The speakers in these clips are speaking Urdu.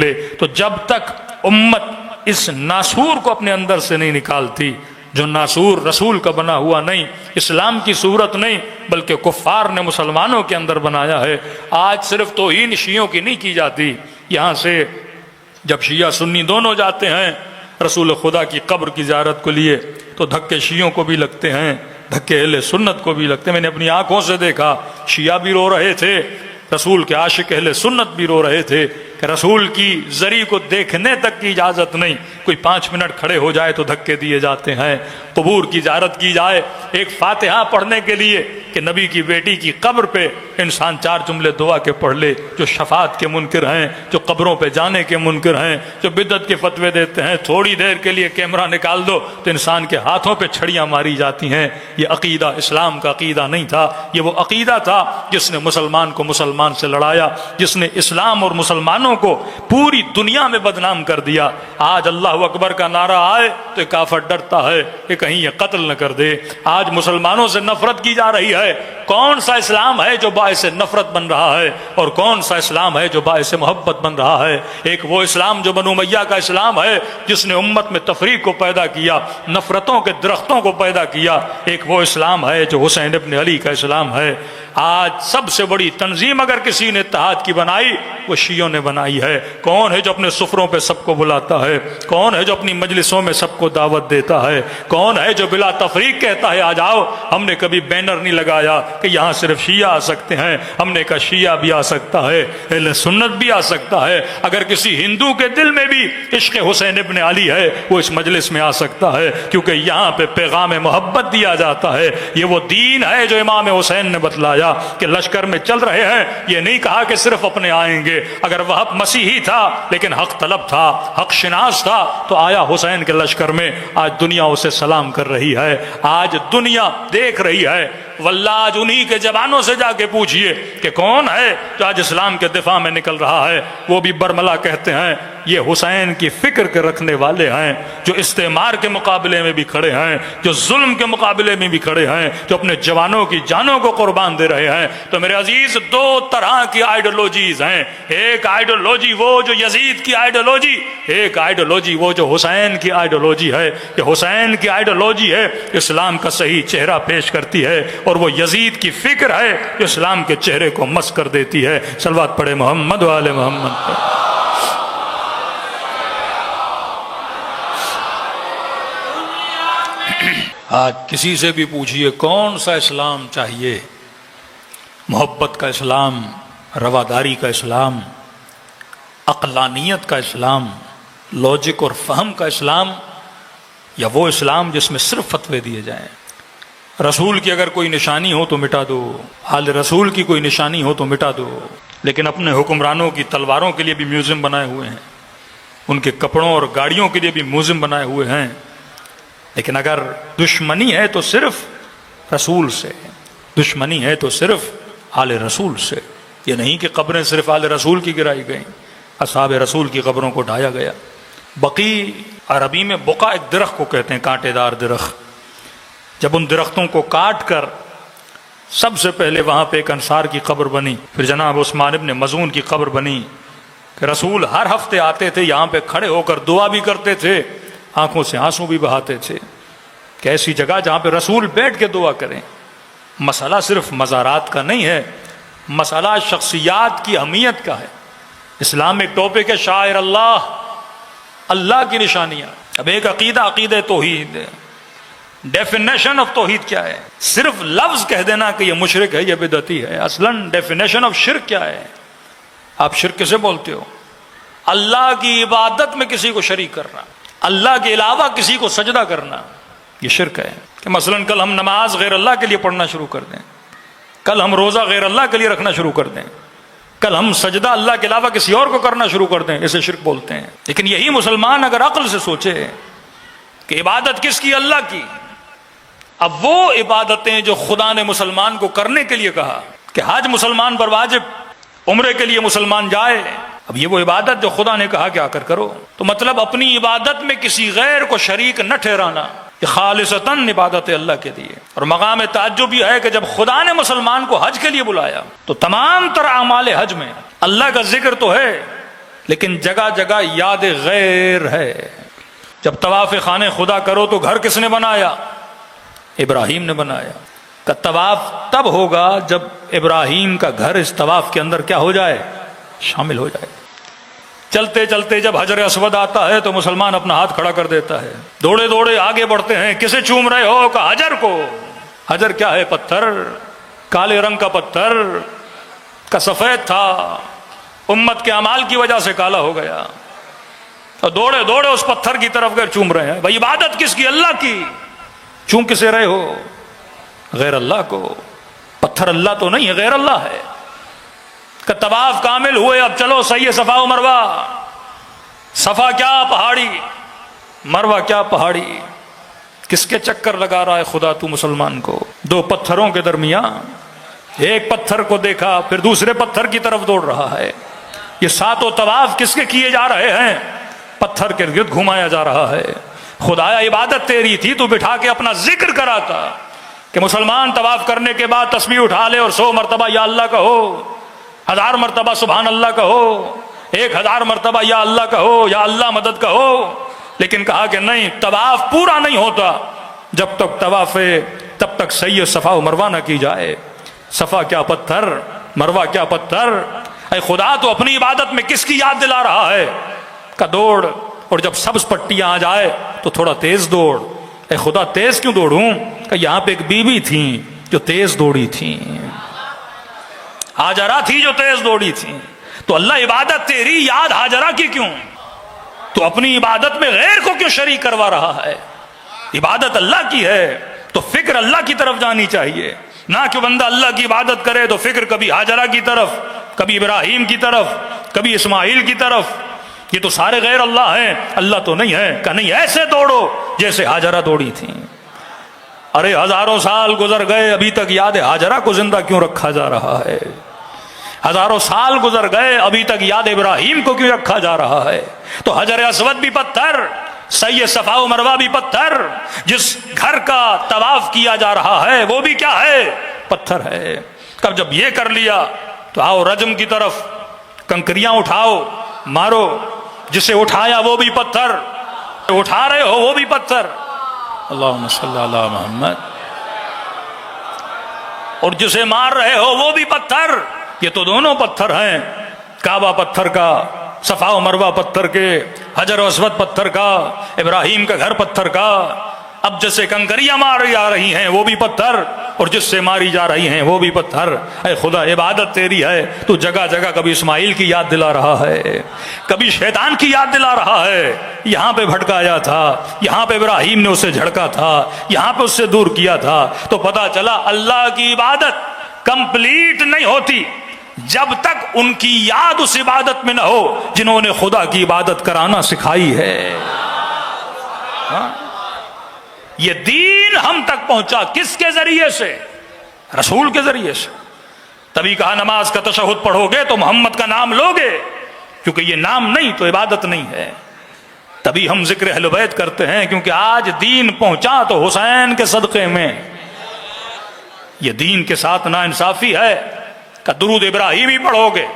لے تو جب تک امت اس ناسور کو اپنے اندر سے نہیں نکالتی، جو ناسور رسول کا بنا ہوا نہیں، اسلام کی صورت نہیں، بلکہ کفار نے مسلمانوں کے اندر بنایا ہے۔ آج صرف توہین شیعوں کی نہیں کی جاتی، یہاں سے جب شیعہ سنی دونوں جاتے ہیں رسول خدا کی قبر کی زیارت کو لیے تو دھکے شیعوں کو بھی لگتے ہیں، دھکے اہل سنت کو بھی لگتے ہیں۔ میں نے اپنی آنکھوں سے دیکھا، شیعہ بھی رو رہے تھے، رسول کے عاشق اہل سنت بھی رو رہے تھے کہ رسول کی زری کو دیکھنے تک کی اجازت نہیں، کوئی 5 منٹ کھڑے ہو جائے تو دھکے دیے جاتے ہیں۔ قبور کی زیارت کی جائے ایک فاتحہ پڑھنے کے لیے کہ نبی کی بیٹی کی قبر پہ انسان 4 جملے دعا کے پڑھ لے، جو شفاعت کے منکر ہیں، جو قبروں پہ جانے کے منکر ہیں، جو بدعت کے فتوے دیتے ہیں، تھوڑی دیر کے لیے کیمرہ نکال دو تو انسان کے ہاتھوں پہ چھڑیاں ماری جاتی ہیں۔ یہ عقیدہ اسلام کا عقیدہ نہیں تھا، یہ وہ عقیدہ تھا جس نے مسلمان کو مسلمان سے لڑایا، جس نے اسلام اور مسلمانوں کو پوری دنیا میں بدنام کر دیا۔ آج اللہ اکبر کا نعرہ آئے تو کافر ڈرتا ہے کہ کہیں یہ قتل نہ کر دے۔ آج مسلمانوں سے نفرت کی جا رہی ہے، کون سا اسلام ہے جو باعث نفرت بن رہا ہے اور کون سا اسلام ہے جو باعث محبت بن رہا ہے؟ ایک وہ اسلام جو بنو امیہ کا اسلام ہے جس نے امت میں تفریق کو پیدا کیا، نفرتوں کے درختوں کو پیدا کیا، ایک وہ اسلام ہے جو حسین ابن علی کا اسلام ہے۔ آج سب سے بڑی تنظیم اگر کسی نے اتحاد کی بنائی وہ شیعوں نے بنائی ہے۔ کون ہے جو اپنے سفروں پہ سب کو بلاتا ہے؟ کون ہے جو اپنی مجلسوں میں سب کو دعوت دیتا ہے؟ کون ہے جو بلا تفریق کہتا ہے آ جاؤ؟ ہم نے کبھی بینر نہیں لگایا کہ یہاں صرف شیعہ آ سکتے ہیں، ہم نے کہا شیعہ بھی آ سکتا ہے، اہل سنت بھی آ سکتا ہے۔ اگر کسی ہندو کے دل میں بھی عشق حسین ابن علی ہے وہ اس مجلس میں آ سکتا ہے، کیونکہ یہاں پہ پیغام محبت دیا جاتا ہے۔ یہ وہ دین ہے جو امام حسین نے بتلایا کہ لشکر میں چل رہے ہیں، یہ نہیں کہا کہ صرف اپنے آئیں گے۔ اگر وہ مسیحی تھا لیکن حق طلب تھا، حق شناس تھا تو آیا حسین کے لشکر میں۔ آج دنیا اسے سلام کر رہی ہے، آج دنیا دیکھ رہی ہے۔ واللہ آج انہی کے جوانوں سے جا کے پوچھئے کہ کون ہے جو آج اسلام کے دفاع میں نکل رہا ہے؟ وہ بھی برملا کہتے ہیں یہ حسین کی فکر کے رکھنے والے ہیں، جو استعمار کے مقابلے میں بھی کھڑے ہیں، جو ظلم کے مقابلے میں بھی کھڑے ہیں، جو اپنے جوانوں کی جانوں کو قربان دے رہے ہیں۔ تو میرے عزیز 2 طرح کی آئیڈیالوجیز ہیں، ایک آئیڈیالوجی وہ جو یزید کی آئیڈیالوجی، ایک آئیڈیالوجی وہ جو حسین کی آئیڈیالوجی ہے۔ کہ حسین کی آئیڈیالوجی ہے اسلام کا صحیح چہرہ پیش کرتی ہے، اور وہ یزید کی فکر ہے جو اسلام کے چہرے کو مس کر دیتی ہے۔ صلوات پڑھے محمد و آل محمد پر۔ آج کسی سے بھی پوچھئے کون سا اسلام چاہیے، محبت کا اسلام، رواداری کا اسلام، عقلانیت کا اسلام، لوجک اور فہم کا اسلام، یا وہ اسلام جس میں صرف فتوے دیے جائیں؟ رسول کی اگر کوئی نشانی ہو تو مٹا دو، آل رسول کی کوئی نشانی ہو تو مٹا دو، لیکن اپنے حکمرانوں کی تلواروں کے لیے بھی میوزیم بنائے ہوئے ہیں، ان کے کپڑوں اور گاڑیوں کے لیے بھی میوزیم بنائے ہوئے ہیں۔ لیکن اگر دشمنی ہے تو صرف رسول سے، دشمنی ہے تو صرف آل رسول سے۔ یہ نہیں کہ قبریں صرف آل رسول کی گرائی گئیں، اصحاب رسول کی قبروں کو ڈھایا گیا۔ بقی عربی میں بقع ایک درخت کو کہتے ہیں، کانٹے دار درخت۔ جب ان درختوں کو کاٹ کر سب سے پہلے وہاں پہ ایک انصار کی قبر بنی، پھر جناب عثمان ابن مظعون کی قبر بنی، کہ رسول ہر ہفتے آتے تھے یہاں پہ کھڑے ہو کر دعا بھی کرتے تھے، آنکھوں سے آنسو بھی بہاتے تھے، کہ ایسی جگہ جہاں پہ رسول بیٹھ کے دعا کریں۔ مسئلہ صرف مزارات کا نہیں ہے، مسئلہ شخصیات کی اہمیت کا ہے۔ اسلام میں ایک ٹاپک ہے شاعر اللہ، اللہ کی نشانیاں۔ اب ایک عقیدہ توحید ہے، ڈیفینیشن آف توحید کیا ہے؟ صرف لفظ کہہ دینا کہ یہ مشرک ہے، یہ بدعتی ہے۔ اصلاً ڈیفینیشن آف شرک کیا ہے؟ آپ شرک کسے بولتے ہو؟ اللہ کی عبادت میں کسی کو شریک کرنا، اللہ کے علاوہ کسی کو سجدہ کرنا، یہ شرک ہے۔ کہ مثلاً کل ہم نماز غیر اللہ کے لیے پڑھنا شروع کر دیں، کل ہم روزہ غیر اللہ کے لیے رکھنا شروع کر دیں، کل ہم سجدہ اللہ کے علاوہ کسی اور کو کرنا شروع کر دیں، اسے شرک بولتے ہیں۔ لیکن یہی مسلمان اگر عقل سے سوچے کہ عبادت کس کی؟ اللہ کی، اب وہ عبادتیں جو خدا نے مسلمان کو کرنے کے لیے کہا کہ حج مسلمان پر واجب، عمرے کے لیے مسلمان جائے، اب یہ وہ عبادت جو خدا نے کہا کہ آ کر کرو، تو مطلب اپنی عبادت میں کسی غیر کو شریک نہ ٹھہرانا، یہ خالصتاً عبادت اللہ کے لیے۔ اور مقام تعجب یہ ہے کہ جب خدا نے مسلمان کو حج کے لیے بلایا تو تمام تر اعمال حج میں اللہ کا ذکر تو ہے، لیکن جگہ جگہ یاد غیر ہے. جب طواف خانے خدا کرو تو گھر کس نے بنایا؟ ابراہیم نے بنایا. کہ طواف تب ہوگا جب ابراہیم کا گھر اس طواف کے اندر کیا ہو جائے؟ شامل ہو جائے. چلتے چلتے جب حجر اسود آتا ہے تو مسلمان اپنا ہاتھ کھڑا کر دیتا ہے, دوڑے دوڑے آگے بڑھتے ہیں. کسے چوم رہے ہو؟ کہ حجر کو. حجر کیا ہے؟ پتھر, کالے رنگ کا پتھر کا سفید تھا, امت کے اعمال کی وجہ سے کالا ہو گیا. اور دوڑے دوڑے اس پتھر کی طرف گئے, چوم رہے ہیں. بھائی عبادت کس کی؟ اللہ کی. چوم کسے رہے ہو؟ غیر اللہ کو. پتھر اللہ تو نہیں ہے, غیر اللہ ہے. کہ طواف کامل ہوئے, اب چلو صحیح صفا و مروہ. صفا کیا پہاڑی, مروہ کیا پہاڑی. کس کے چکر لگا رہا ہے خدا تو مسلمان کو؟ دو پتھروں کے درمیان ایک پتھر کو دیکھا پھر دوسرے پتھر کی طرف دوڑ رہا ہے. یہ ساتوں طواف کس کے کیے جا رہے ہیں؟ پتھر کے گرد گھمایا جا رہا ہے. خدایا عبادت تیری تھی, تو بٹھا کے اپنا ذکر کراتا کہ مسلمان طواف کرنے کے بعد تسبیح اٹھا لے اور 100 مرتبہ یا اللہ کہو, 1000 مرتبہ سبحان اللہ کہو, 1000 مرتبہ یا اللہ کہو, یا اللہ مدد کہو. لیکن کہا کہ نہیں, طواف پورا نہیں ہوتا جب تک طواف تب تک صحیح صفا و مروہ نہ کی جائے. صفا کیا پتھر, مروہ کیا پتھر. اے خدا تو اپنی عبادت میں کس کی یاد دلا رہا ہے؟ کا دوڑ, اور جب سبز پٹیاں آ جائے تو تھوڑا تیز دوڑ. اے خدا تیز کیوں دوڑوں؟ کہ یہاں پہ ایک بی بی تھی جو تیز دوڑی تھی, ہاجرہ تھی جو تیز دوڑی تھی. تو اللہ عبادت تیری, یاد ہاجرہ کی کیوں؟ تو اپنی عبادت میں غیر کو کیوں شریک کروا رہا ہے؟ عبادت اللہ کی ہے تو فکر اللہ کی طرف جانی چاہیے, نہ کہ بندہ اللہ کی عبادت کرے تو فکر کبھی ہاجرہ کی طرف, کبھی ابراہیم کی طرف, کبھی اسماعیل کی طرف. یہ تو سارے غیر اللہ ہیں, اللہ تو نہیں ہے. کہ نہیں, ایسے دوڑو جیسے ہاجرہ دوڑی تھی. ارے ہزاروں سال گزر گئے, ابھی تک یاد ہاجرہ کو زندہ کیوں رکھا جا رہا ہے؟ ہزاروں سال گزر گئے, ابھی تک یاد ابراہیم کو کیوں رکھا جا رہا ہے؟ تو حجر اسود بھی پتھر, صحیح صفا و مروہ بھی پتھر, جس گھر کا طواف کیا جا رہا ہے وہ بھی کیا ہے؟ پتھر ہے. کب جب یہ کر لیا تو آؤ رجم کی طرف, کنکریاں اٹھاؤ مارو. جسے اٹھایا وہ بھی پتھر, اٹھا رہے ہو وہ بھی پتھر. اللہم صلی علی محمد. اور جسے مار رہے ہو وہ بھی پتھر. یہ تو دونوں پتھر ہیں, کعبہ پتھر کا, صفا و مروہ پتھر کے, حجر و اسود پتھر کا, ابراہیم کا گھر پتھر کا. اب جسے کنکریاں ماری جا رہی ہیں وہ بھی پتھر, اور جس سے ماری جا رہی ہیں وہ بھی پتھر. اے خدا عبادت تیری ہے, تو جگہ جگہ کبھی اسماعیل کی یاد دلا رہا ہے, کبھی شیطان کی یاد دلا رہا ہے. یہاں پہ بھٹکایا تھا, یہاں پہ ابراہیم نے اسے جھڑکا تھا, یہاں پہ اس سے دور کیا تھا. تو پتا چلا اللہ کی عبادت کمپلیٹ نہیں ہوتی جب تک ان کی یاد اس عبادت میں نہ ہو جنہوں نے خدا کی عبادت کرانا سکھائی ہے. یہ دین ہم تک پہنچا کس کے ذریعے سے؟ رسول کے ذریعے سے. تبھی کہا نماز کا تشہد پڑھو گے تو محمد کا نام لوگے, کیونکہ یہ نام نہیں تو عبادت نہیں ہے. تبھی ہم ذکر اہل بیت کرتے ہیں, کیونکہ آج دین پہنچا تو حسین کے صدقے میں. یہ دین کے ساتھ ناانصافی ہے کہ درود ابراہیمی پڑھو گے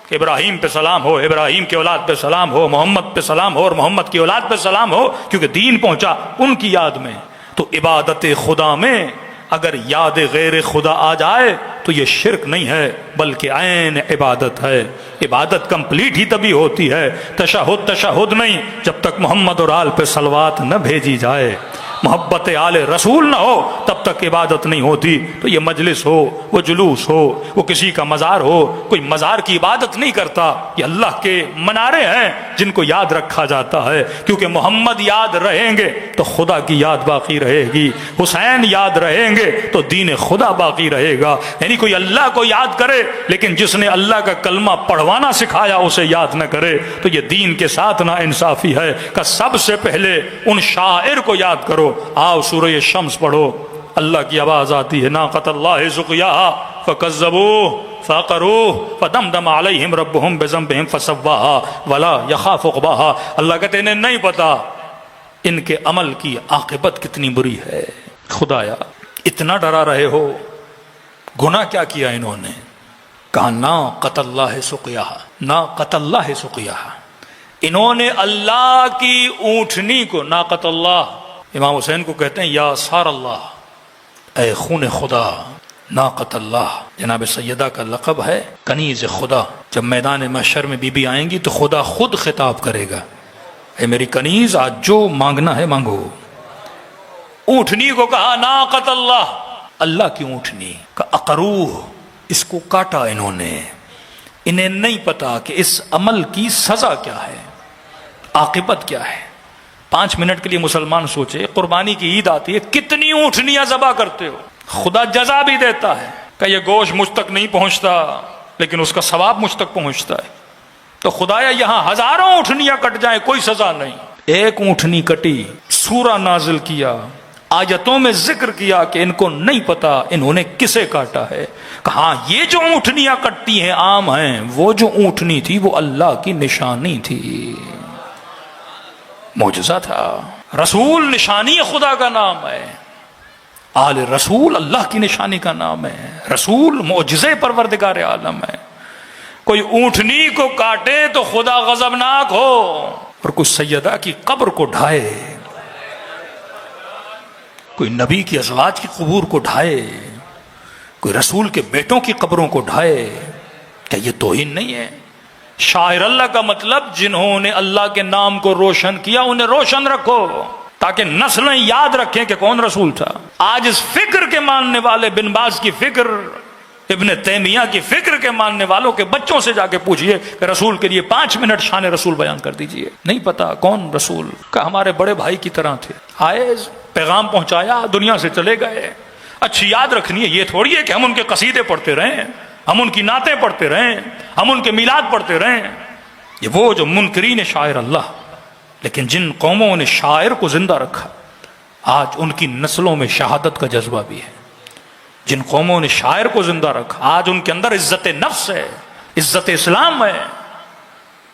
کہ ابراہیم پہ سلام ہو, ابراہیم کی اولاد پہ سلام ہو, محمد پہ سلام ہو اور محمد کی اولاد پہ سلام ہو, کیونکہ دین پہنچا ان کی یاد میں. تو عبادت خدا میں اگر یاد غیر خدا آ جائے تو یہ شرک نہیں ہے بلکہ عین عبادت ہے. عبادت کمپلیٹ ہی تبھی ہوتی ہے, تشہد نہیں جب تک محمد اور آل پہ صلوات نہ بھیجی جائے, محبت آل رسول نہ ہو تب تک عبادت نہیں ہوتی. تو یہ مجلس ہو, وہ جلوس ہو, وہ کسی کا مزار ہو, کوئی مزار کی عبادت نہیں کرتا. یہ اللہ کے منارے ہیں جن کو یاد رکھا جاتا ہے, کیونکہ محمد یاد رہیں گے تو خدا کی یاد باقی رہے گی, حسین یاد رہیں گے تو دین خدا باقی رہے گا. یعنی کوئی اللہ کو یاد کرے لیکن جس نے اللہ کا کلمہ پڑھوانا سکھایا اسے یاد نہ کرے تو یہ دین کے ساتھ نا انصافی ہے. کہ سب سے پہلے ان شاعر کو یاد کرو. آؤ سورہ شمس پڑھو, اللہ کی آواز آتی ہے, ناقۃ اللہ سقیاها فکذبوه فعقروه فدمدم علیہم ربهم بذنبهم فسواها ولا یخاف عقباها. اللہ کہتے ہیں نہیں پتا ان کے عمل کی عاقبت کتنی بری ہے. خدایا اتنا ڈرا رہے ہو, گناہ کیا کیا انہوں نے؟ کہا ناقۃ اللہ سقیاها, ناقۃ اللہ سقیاها. انہوں نے اللہ کی اونٹنی کو، ناقت اللہ، امام حسین کو کہتے ہیں یا سار اللہ، اے خون خدا، ناقت اللہ جناب سیدہ کا لقب ہے، کنیز خدا۔ جب میدان محشر میں بی بی آئیں گی تو خدا خود خطاب کرے گا، اے میری کنیز آج جو مانگنا ہے مانگو۔ اونٹنی کو کہا ناقت اللہ، اللہ کی اونٹنی کا اقروہ، اس کو کاٹا انہوں نے، انہیں نہیں پتا کہ اس عمل کی سزا کیا ہے، عاقبت کیا ہے۔ 5 منٹ کے لیے مسلمان سوچے، قربانی کی عید آتی ہے، کتنی اونٹنیاں ذبح کرتے ہو، خدا جزا بھی دیتا ہے کہ یہ گوشت مجھ تک نہیں پہنچتا لیکن اس کا ثواب مجھ تک پہنچتا ہے، تو خدایا یہاں ہزاروں اونٹنیاں کٹ جائیں کوئی سزا نہیں۔ ایک اونٹنی کٹی، سورہ نازل کیا، آیتوں میں ذکر کیا کہ ان کو نہیں پتا انہوں نے کسے کاٹا ہے، کہاں یہ جو اونٹنیاں کٹتی ہیں عام ہیں، وہ جو اونٹنی تھی وہ اللہ کی نشانی تھی، معجزہ تھا۔ رسول نشانی خدا کا نام ہے، آل رسول اللہ کی نشانی کا نام ہے، رسول معجزے پروردگار عالم ہے۔ کوئی اونٹنی کو کاٹے تو خدا غضبناک ہو، اور کوئی سیدہ کی قبر کو ڈھائے، کوئی نبی کی ازواج کی قبور کو ڈھائے، کوئی رسول کے بیٹوں کی قبروں کو ڈھائے، کیا یہ توہین نہیں ہے؟ شاعر اللہ کا مطلب جنہوں نے اللہ کے نام کو روشن کیا انہیں روشن رکھو تاکہ نسلیں یاد رکھیں کہ کون رسول تھا۔ آج اس فکر کے ماننے والے، بن باز کی فکر، ابن تیمیہ کی فکر کے ماننے والوں کے بچوں سے جا کے پوچھئے کہ رسول کے لیے 5 منٹ شان رسول بیان کر دیجئے، نہیں پتا کون رسول، کہ ہمارے بڑے بھائی کی طرح تھے، آئے پیغام پہنچایا دنیا سے چلے گئے۔ اچھی یاد رکھنی ہے، یہ تھوڑی ہے کہ ہم ان کے قصیدے پڑھتے رہیں، ہم ان کی نعتیں پڑھتے رہیں، ہم ان کے میلاد پڑھتے رہیں۔ یہ وہ جو منکرین شاعر اللہ، لیکن جن قوموں نے شاعر کو زندہ رکھا آج ان کی نسلوں میں شہادت کا جذبہ بھی ہے۔ جن قوموں نے شاعر کو زندہ رکھا آج ان کے اندر عزت نفس ہے، عزت اسلام ہے۔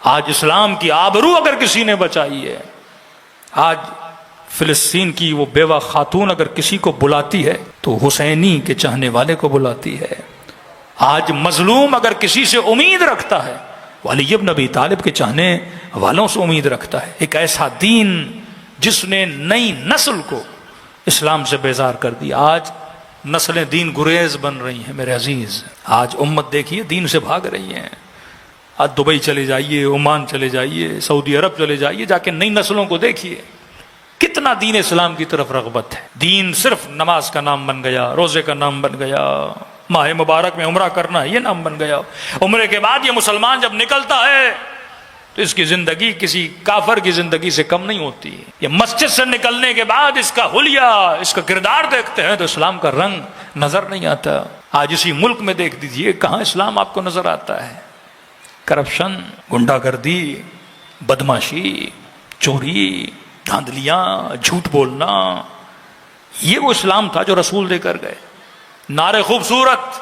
آج اسلام کی آبرو اگر کسی نے بچائی ہے، آج فلسطین کی وہ بیوہ خاتون اگر کسی کو بلاتی ہے تو حسینی کے چاہنے والے کو بلاتی ہے۔ آج مظلوم اگر کسی سے امید رکھتا ہے، علی ابن ابی طالب کے چاہنے والوں سے امید رکھتا ہے۔ ایک ایسا دین جس نے نئی نسل کو اسلام سے بیزار کر دیا۔ آج نسلیں دین گریز بن رہی ہیں میرے عزیز، آج امت دیکھیے دین سے بھاگ رہی ہیں۔ آج دبئی چلے جائیے، عمان چلے جائیے، سعودی عرب چلے جائیے، جا کے نئی نسلوں کو دیکھیے کتنا دین اسلام کی طرف رغبت ہے۔ دین صرف نماز کا نام بن گیا، روزے کا نام بن گیا، ماہ مبارک میں عمرہ کرنا یہ نام بن گیا۔ عمرے کے بعد یہ مسلمان جب نکلتا ہے تو اس کی زندگی کسی کافر کی زندگی سے کم نہیں ہوتی۔ یہ مسجد سے نکلنے کے بعد اس کا حلیہ، اس کا کردار دیکھتے ہیں تو اسلام کا رنگ نظر نہیں آتا۔ آج اسی ملک میں دیکھ دیجئے کہاں اسلام آپ کو نظر آتا ہے۔ کرپشن، گنڈا گردی، بدماشی، چوری، دھاندلیاں، جھوٹ بولنا، یہ وہ اسلام تھا جو رسول دے کر گئے۔ نعرے خوبصورت،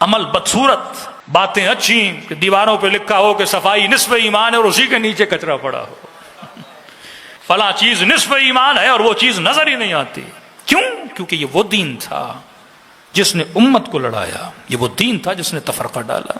عمل بدصورت، باتیں اچھی کہ دیواروں پہ لکھا ہو کہ صفائی نصف ایمان ہے اور اسی کے نیچے کچرا پڑا ہو، فلاں چیز نصف ایمان ہے اور وہ چیز نظر ہی نہیں آتی۔ کیوں؟ کیونکہ یہ وہ دین تھا جس نے امت کو لڑایا، یہ وہ دین تھا جس نے تفرقہ ڈالا۔